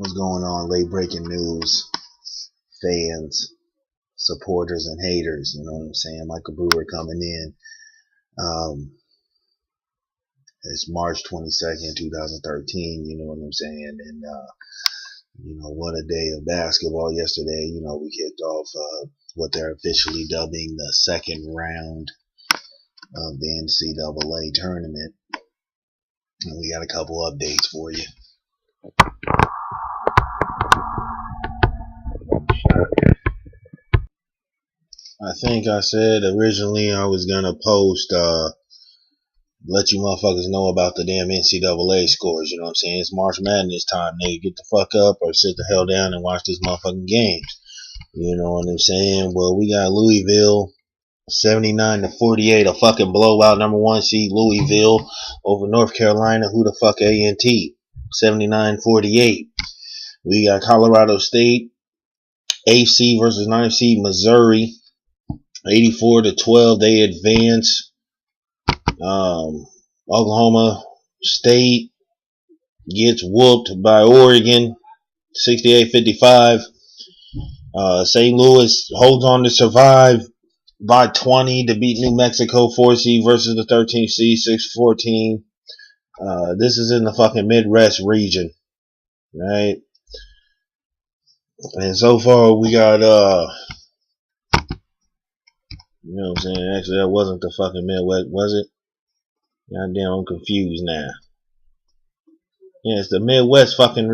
What's going on? Late breaking news, fans, supporters, and haters. You know what I'm saying? Michael Brewer coming in. Um, it's March 22nd, 2013. You know what I'm saying? And what a day of basketball yesterday. We kicked off what they're officially dubbing the second round of the NCAA tournament. And we got a couple updates for you. I think I said originally I was gonna post let you motherfuckers know about the damn NCAA scores. You know what I'm saying? It's March Madness time, nigga. Get the fuck up or sit the hell down and watch this motherfucking games. You know what I'm saying? Well, we got Louisville 79-48, a fucking blowout. Number one seed Louisville over North Carolina. Who the fuck A&T? 79-48. We got Colorado State 8th seed versus 9th seed Missouri. 84-12. They advance. Oklahoma State gets whooped by Oregon 68-55. St. Louis holds on to survive by 20 to beat New Mexico 4 seed versus the 13th seed 6-14. This is in the fucking Midwest region, right? And so far we got you know what I'm saying? Actually, that wasn't the fucking Midwest, was it? Goddamn, I'm confused now. Yeah, it's the Midwest fucking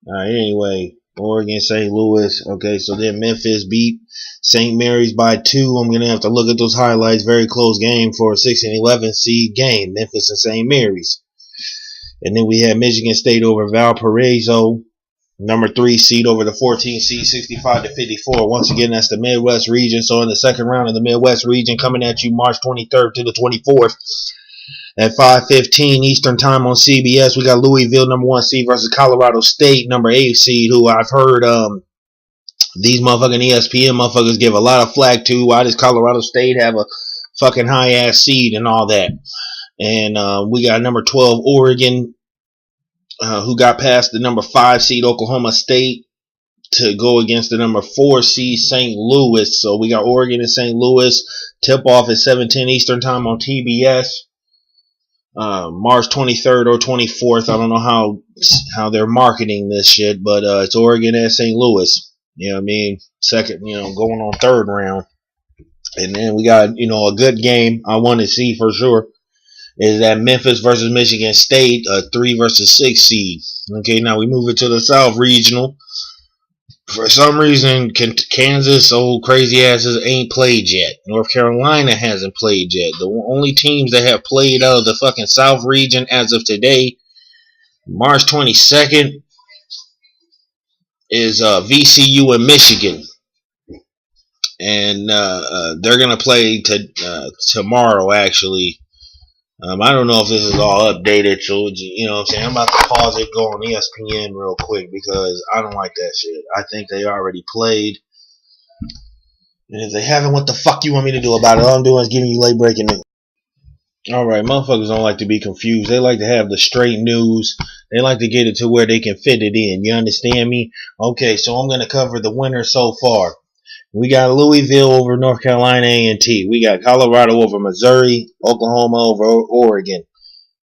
Alright, anyway, Oregon, St. Louis. Okay, so then Memphis beat St. Mary's by 2. I'm going to have to look at those highlights. Very close game for a 6 and 11 seed game, Memphis and St. Mary's. And then we had Michigan State over Valparaiso, number 3 seed over the 14 seed, 65-54. Once again, that's the Midwest region. So in the second round of the Midwest region, coming at you March 23rd to the 24th. At 5:15 Eastern time on CBS, we got Louisville, number 1 seed versus Colorado State, number 8 seed, who I've heard these motherfucking ESPN motherfuckers give a lot of flack to. Why does Colorado State have a fucking high ass seed and all that? And we got number 12 Oregon, who got past the number 5 seed Oklahoma State to go against the number 4 seed St. Louis. So we got Oregon and St. Louis. Tip off at 7:10 Eastern time on TBS. March 23rd or 24th. I don't know how they're marketing this shit, but it's Oregon and St. Louis. You know what I mean? Second, going on third round. And then we got, a good game I want to see for sure is that Memphis versus Michigan State, a 3 versus 6 seed. Okay, now we move it to the South Regional. For some reason, Kansas, old crazy asses, ain't played yet. North Carolina hasn't played yet. The only teams that have played out of the fucking South region as of today, March 22nd, is VCU and Michigan. And they're going to play tomorrow, actually. I don't know if this is all updated, so you know what I'm saying? I'm about to pause it, go on ESPN real quick because I don't like that shit. I think they already played. And if they haven't, what the fuck you want me to do about it? All I'm doing is giving you late breaking news. Alright, motherfuckers don't like to be confused. They like to have the straight news. They like to get it to where they can fit it in. You understand me? Okay, so I'm going to cover the winners so far. We got Louisville over North Carolina A&T. We got Colorado over Missouri. Oklahoma over Oregon.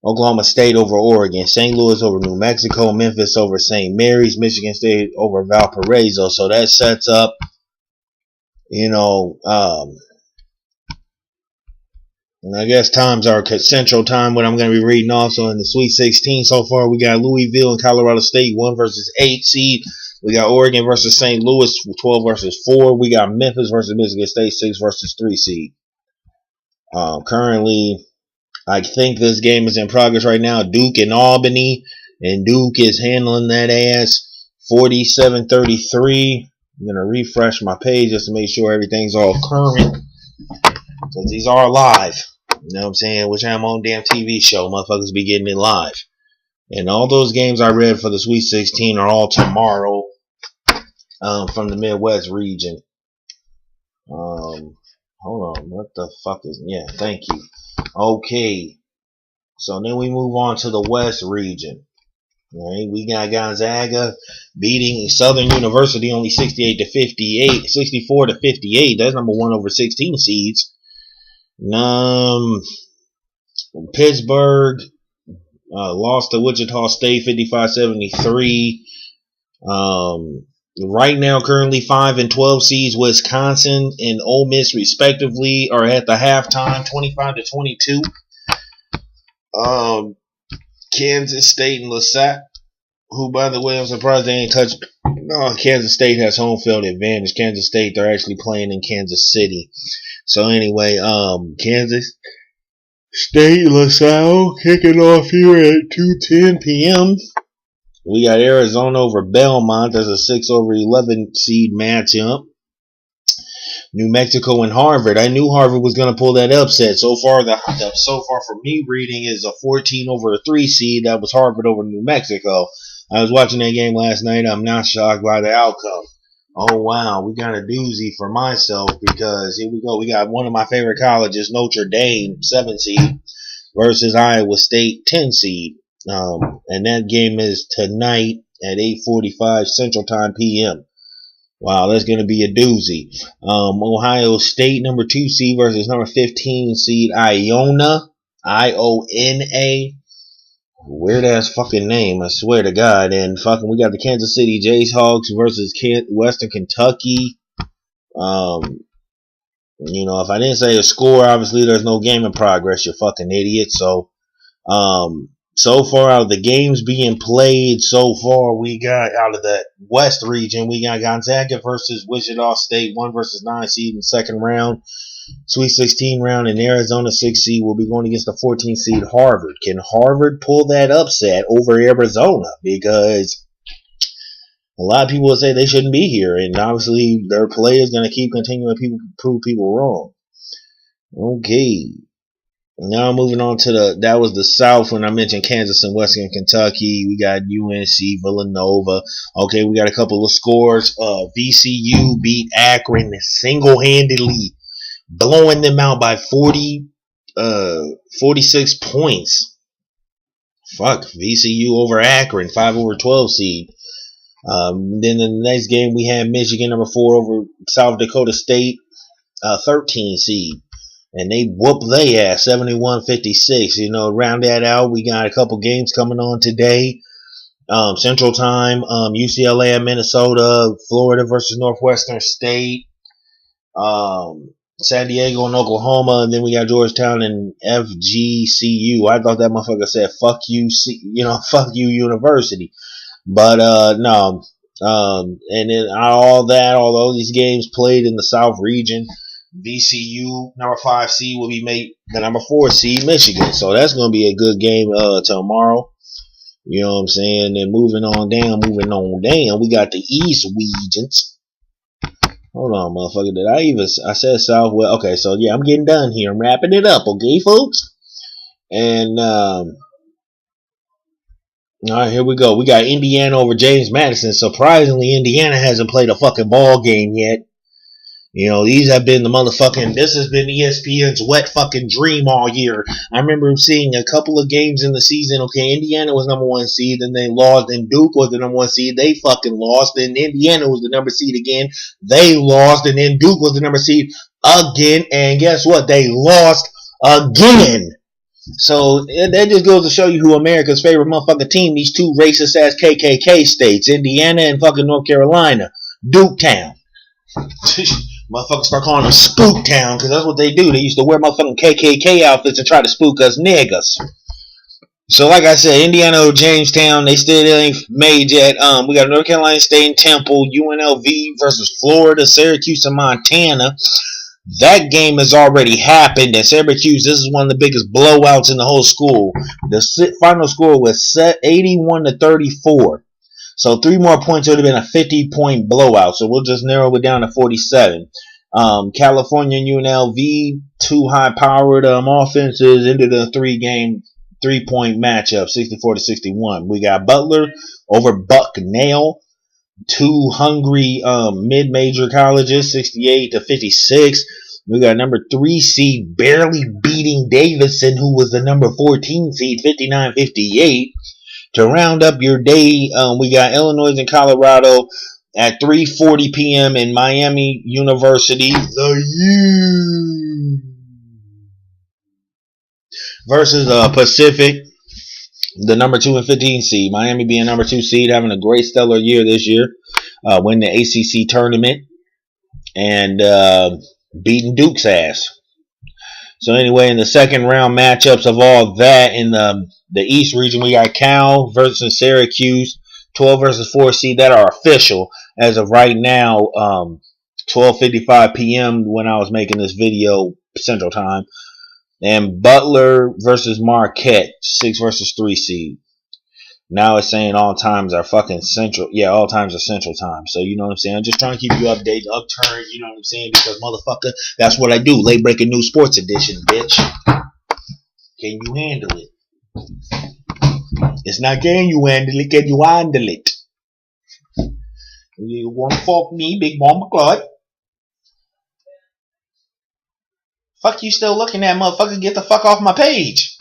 Oklahoma State over Oregon. St. Louis over New Mexico. Memphis over St. Mary's. Michigan State over Valparaiso. So that sets up, and I guess times are Central Time, what I'm going to be reading also in the Sweet 16 so far. We got Louisville and Colorado State 1 versus 8 seed. We got Oregon versus St. Louis 12 versus 4. We got Memphis versus Michigan State 6 versus 3 seed. Currently, I think this game is in progress right now. Duke and Albany, and Duke is handling that ass 47-33. I'm going to refresh my page just to make sure everything's all current because these are live. You know what I'm saying? Which I'm on damn TV show. Motherfuckers be getting it live. And all those games I read for the Sweet 16 are all tomorrow from the Midwest region. Hold on. What the fuck is... Yeah, thank you. Okay. So then we move on to the West region. All right, we got Gonzaga beating Southern University only 68 to 58, 64 to 58. That's number 1 over 16 seeds. Pittsburgh lost to Wichita State 55-73. Right now, currently 5 and 12 seeds, Wisconsin and Ole Miss respectively are at the halftime 25 to 22. Kansas State and LaSalle, who, by the way, I'm surprised they ain't touched. No, Kansas State has home field advantage. Kansas State, they're actually playing in Kansas City. So anyway, Kansas State, LaSalle kicking off here at 2:10 p.m. We got Arizona over Belmont. There's a 6 over 11 seed matchup. New Mexico and Harvard. I knew Harvard was going to pull that upset. So far for me reading is a 14 over a 3 seed. That was Harvard over New Mexico. I was watching that game last night. I'm not shocked by the outcome. Oh wow, we got a doozy for myself because here we go. We got one of my favorite colleges, Notre Dame, 7 seed versus Iowa State, 10 seed. And that game is tonight at 8:45 Central Time p.m. Wow, that's going to be a doozy. Ohio State, number 2 seed versus number 15 seed Iona. Iona. Weird ass fucking name, I swear to God. And fucking, we got the Kansas City Jayhawks versus Western Kentucky. If I didn't say a score, obviously there's no game in progress, you fucking idiot. So, so far out of the games being played so far, we got out of the West region, we got Gonzaga versus Wichita State, 1 versus 9 seed in the second round. Sweet 16 round, and Arizona 6 seed will be going against the 14 seed Harvard. Can Harvard pull that upset over Arizona? Because a lot of people will say they shouldn't be here, and obviously their play is going to keep continuing to prove people wrong. Okay. Now moving on to that was the South when I mentioned Kansas and Western Kentucky. We got UNC, Villanova. Okay, we got a couple of scores. VCU beat Akron single-handedly, blowing them out by 46 points. Fuck, VCU over Akron, 5 over 12 seed. Then the next game we had Michigan, number 4 over South Dakota State, 13 seed. And they whooped their ass, 71-56. Round that out, we got a couple games coming on today. Central Time, UCLA and Minnesota, Florida versus Northwestern State, San Diego and Oklahoma, and then we got Georgetown and FGCU. I thought that motherfucker said fuck you, fuck you University. But no. And then all these games played in the South region, VCU, number 5 seed, will be made the number 4 seed, Michigan. So that's going to be a good game tomorrow. You know what I'm saying? And moving on down, we got the East regions. Hold on, motherfucker. I said Southwest. Okay, so yeah, I'm getting done here. I'm wrapping it up, okay, folks? And, all right, here we go. We got Indiana over James Madison. Surprisingly, Indiana hasn't played a fucking ball game yet. These have been this has been ESPN's wet fucking dream all year. I remember seeing a couple of games in the season. Okay, Indiana was number 1 seed, then they lost, and Duke was the number 1 seed. They fucking lost, then Indiana was the number seed again. They lost, and then Duke was the number seed again, and guess what? They lost again. So that just goes to show you who America's favorite motherfucking team, these 2 racist ass KKK states, Indiana and fucking North Carolina, Duke Town. Motherfuckers start calling them Spook Town because that's what they do. They used to wear motherfucking KKK outfits and try to spook us niggas. So like I said, Indiana or Jamestown, they still ain't made yet. We got North Carolina State and Temple, UNLV versus Florida, Syracuse and Montana. That game has already happened at Syracuse. This is one of the biggest blowouts in the whole school. The final score was set 81-34. So 3 more points would have been a 50-point blowout. So we'll just narrow it down to 47. California and UNLV, 2 high-powered offenses, ended a 3-point matchup, 64-61. We got Butler over Bucknell, 2 hungry mid-major colleges, 68-56. We got number 3 seed barely beating Davidson, who was the number 14 seed, 59-58. To round up your day, we got Illinois and Colorado at 3:40 p.m. in Miami University. The U versus Pacific, the number 2 and 15 seed. Miami being number 2 seed, having a great stellar year this year. Win the ACC tournament and beating Duke's ass. So anyway, in the second round matchups of all that, in the East region, we got Cal versus Syracuse, 12 versus 4 seed that are official as of right now, 12:55 p.m. when I was making this video Central Time, and Butler versus Marquette, 6 versus 3 seed. Now it's saying all times are fucking central. Yeah, all times are central time. So you know what I'm saying? I'm just trying to keep you updated, upturned, you know what I'm saying? Because motherfucker, that's what I do. Late breaking news sports edition, bitch. Can you handle it? It's not can you handle it, can you handle it? You wanna fuck me, Big Mama Claude? Fuck you still looking at, motherfucker, get the fuck off my page.